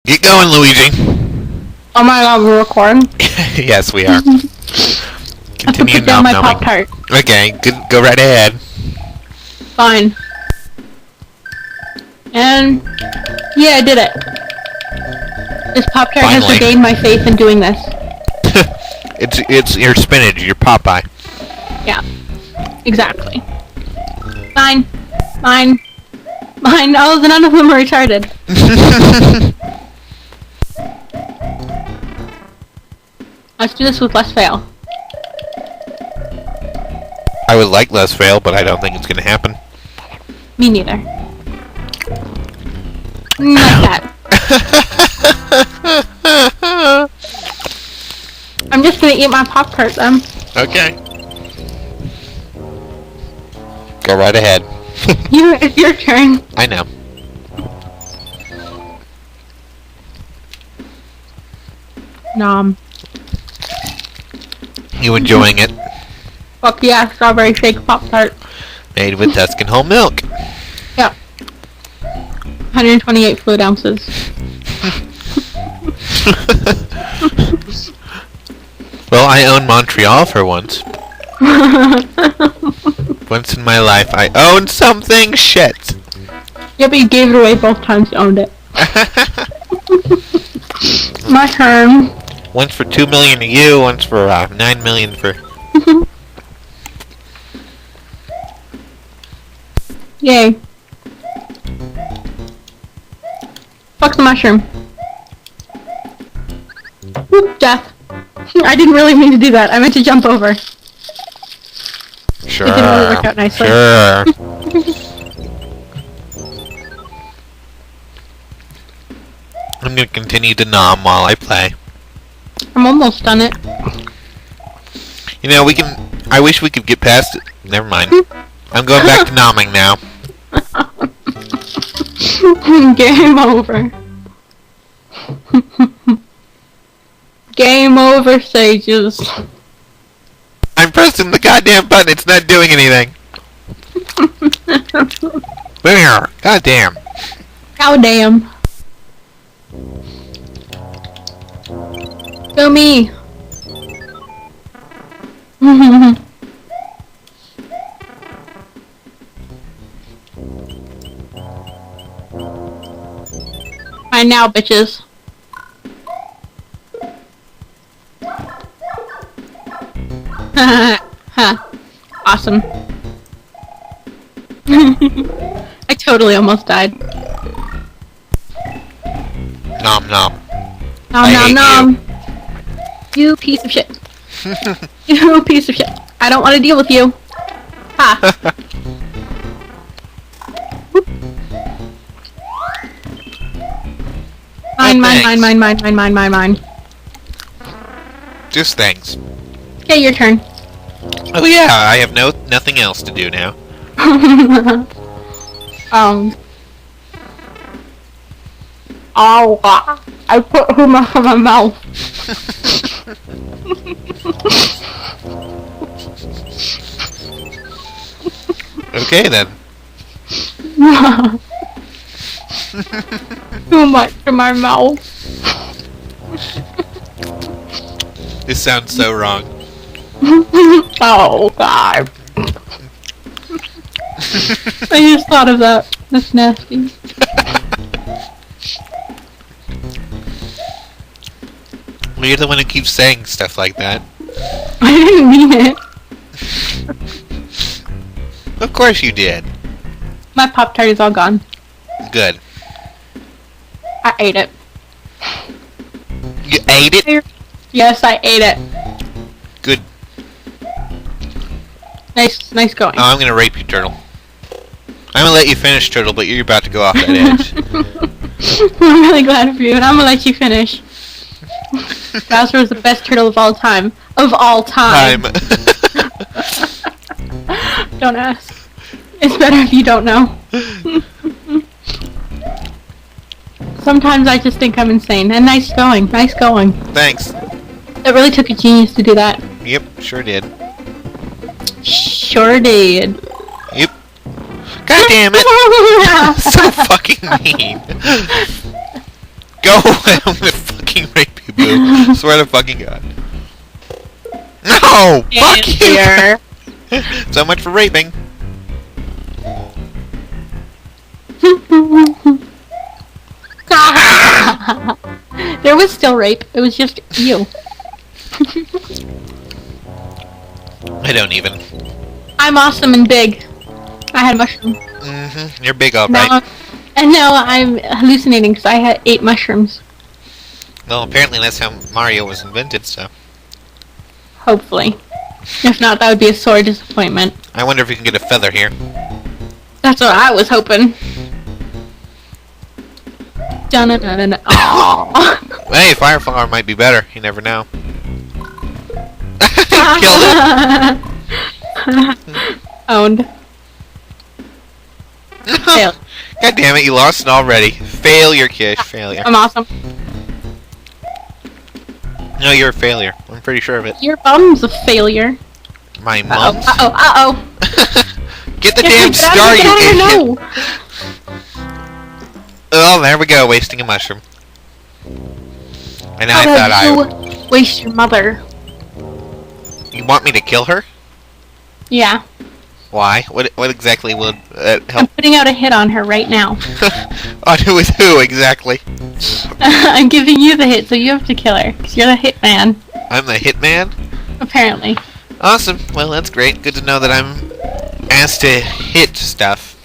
Get going, Luigi. Oh my god, we're recording? Yes, we are. Continue put down my nom-nomming. Pop-Tart. Okay, go right ahead. Fine. And... yeah, I did it. This Pop-Tart has Finally. regained my faith in doing this. It's your spinach, your Popeye. Yeah. Exactly. Mine. Mine. Mine. Oh, none of them are retarded. Let's do this with less fail. I would like less fail, but I don't think it's gonna happen. Me neither. Like that. I'm just gonna eat my Pop-Tart then. Okay. Go right ahead. It's your turn. I know. Nom. You enjoying it? Fuck yeah, strawberry shake Pop-Tart. Made with Tuscan whole milk. Yeah. 128 fluid ounces. Well, I own Montreal for once. Once in my life, I owned something. Shit. Yeah, but you gave it away both times you owned it. My turn. Once for 2 million to you, once for 9 million for. Yay. Fuck the mushroom. Whoop, death. I didn't really mean to do that. I meant to jump over. Sure. It didn't really work out nicely. Sure. I'm gonna continue to nom while I play. I'm almost done it. You know, we can. I wish we could get past it. Never mind. I'm going back to nomming now. Game over. Game over, sages. I'm pressing the goddamn button. It's not doing anything. There. Goddamn. How damn. Go me. Fine now, bitches. Huh. Awesome. I totally almost died. Nom nom. Nom I nom hate nom. You piece of shit. You piece of shit. I don't want to deal with you. Ha. Mine. Just things. Okay, your turn. Oh yeah, I have nothing else to do now. Oh, I put him out of my mouth. Okay then. Too much in my mouth. This sounds so wrong. Oh god. I just thought of that. That's nasty. Well, you're the one who keeps saying stuff like that. I didn't mean it. Of course you did. My Pop-Tart is all gone. Good. I ate it. You ate it? Yes, I ate it. Good. Nice going. Oh, I'm gonna rape you, Turtle. I'm gonna let you finish, Turtle, but you're about to go off that edge. I'm really glad for you, and I'm gonna let you finish. Bowser was the best turtle of all time. Of all time. Don't ask. It's better if you don't know. Sometimes I just think I'm insane. And nice going. Thanks. It really took a genius to do that. Yep, sure did. Sure did. Yep. God damn it! So fucking mean. Go away! I'm gonna fucking rape you, boo. Swear to fucking God. No! Fuck you! So much for raping. There was still rape. It was just you. I don't even. I'm awesome and big. I had a mushroom. Mm-hmm. You're big, alright. And now I'm hallucinating because I ate mushrooms. Well, apparently that's how Mario was invented, so. Hopefully. If not, that would be a sore disappointment. I wonder if we can get a feather here. That's what I was hoping. Dun-dun-dun-dun. Aww. Hey, fire flower might be better. You never know. Killed it. Owned. Fail. God damn it, you lost it already. Failure, Kish. Failure. I'm awesome. No, you're a failure. I'm pretty sure of it. Your bum's a failure. My mom's? Uh-oh. Get the damn star, you idiot! No. Oh, there we go, wasting a mushroom. And I thought waste your mother. You want me to kill her? Yeah. Why? What exactly would help? I'm putting out a hit on her right now. On who with who, exactly? I'm giving you the hit, so you have to kill her. 'Cause you're the hitman. I'm the hitman? Apparently. Awesome. Well, that's great. Good to know that I'm asked to hit stuff.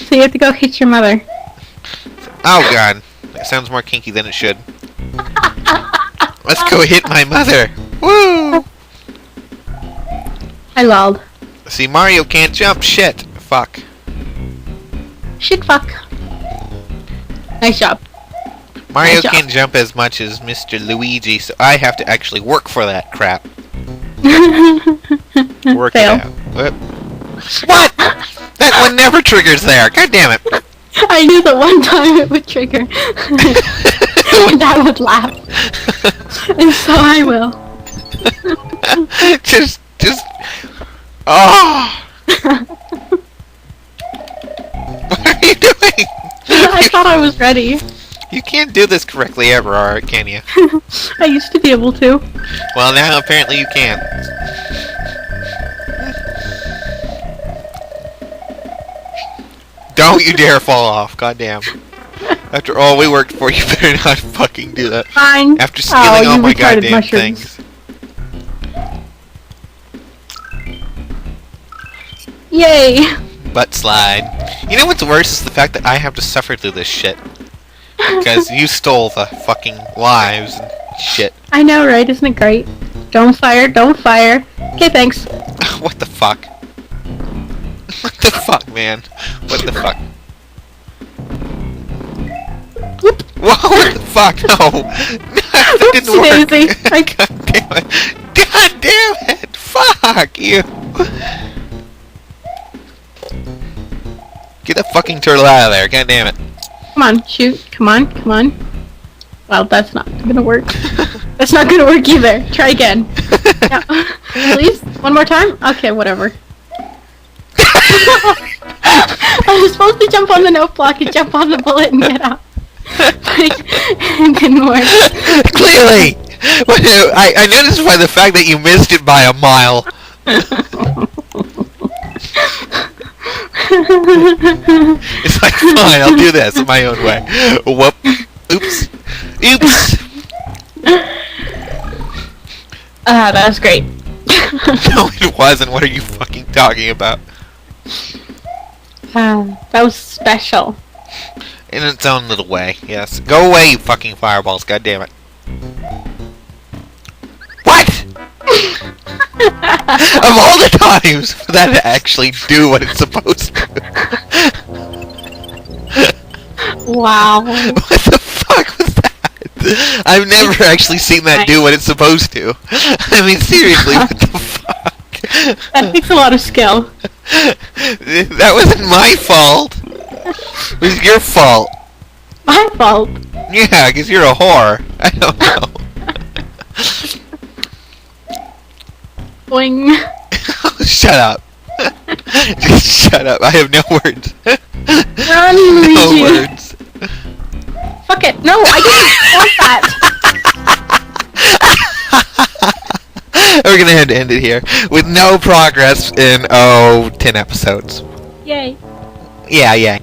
So you have to go hit your mother. Oh, God. That sounds more kinky than it should. Let's go hit my mother. Woo! I lolled. See, Mario can't jump. Shit. Fuck. Shit fuck. Nice job. Mario Nice job. can't jump as much as Mr. Luigi, so I have to actually work for that crap. Work Fail. it out. What? That one never triggers there. God damn it. I knew that one time it would trigger. And I would laugh. And so I will. just... Oh! What are you doing? I thought I was ready. You can't do this correctly ever, can you? I used to be able to. Well, now apparently you can. Don't you dare fall off, goddamn. After all we worked for, you better not fucking do that. Fine. After stealing all my retarded goddamn mushrooms. things. Yay! Butt slide. You know what's worse is the fact that I have to suffer through this shit. Because you stole the fucking lives and shit. I know, right? Isn't it great? Don't fire, don't fire. Okay, thanks. What the fuck? What the fuck, man? What the fuck? Whoop. Whoa, what the fuck? No! That didn't Oopsie work! daisy. God damn it! God damn it! Fuck you! Get the fucking turtle out of there, god damn it. Come on, shoot. Come on, come on. Well, that's not gonna work. That's not gonna work either. Try again. Yeah. Please? One more time? Okay, whatever. I was supposed to jump on the note block and jump on the bullet and get out. It didn't work. Clearly! I noticed by the fact that you missed it by a mile. It's like, fine, I'll do this in my own way. Whoop. Oops. Oops! That was great. No, it wasn't. What are you fucking talking about? That was special. In its own little way, yes. Go away, you fucking fireballs, god damn it. What?! Of all the times for that to actually do what it's supposed to. Wow. What the fuck was that? I've never actually seen that do what it's supposed to. I mean, seriously, what the fuck? That takes a lot of skill. That wasn't my fault. It was your fault. My fault. Yeah, because you're a whore. I don't know. Boing. Oh, shut up. Just shut up. I have no words. Run, No Luigi. words. Fuck fuck it. No, I didn't want that. We're gonna have to end it here with no progress in 10 episodes. Yay. Yeah.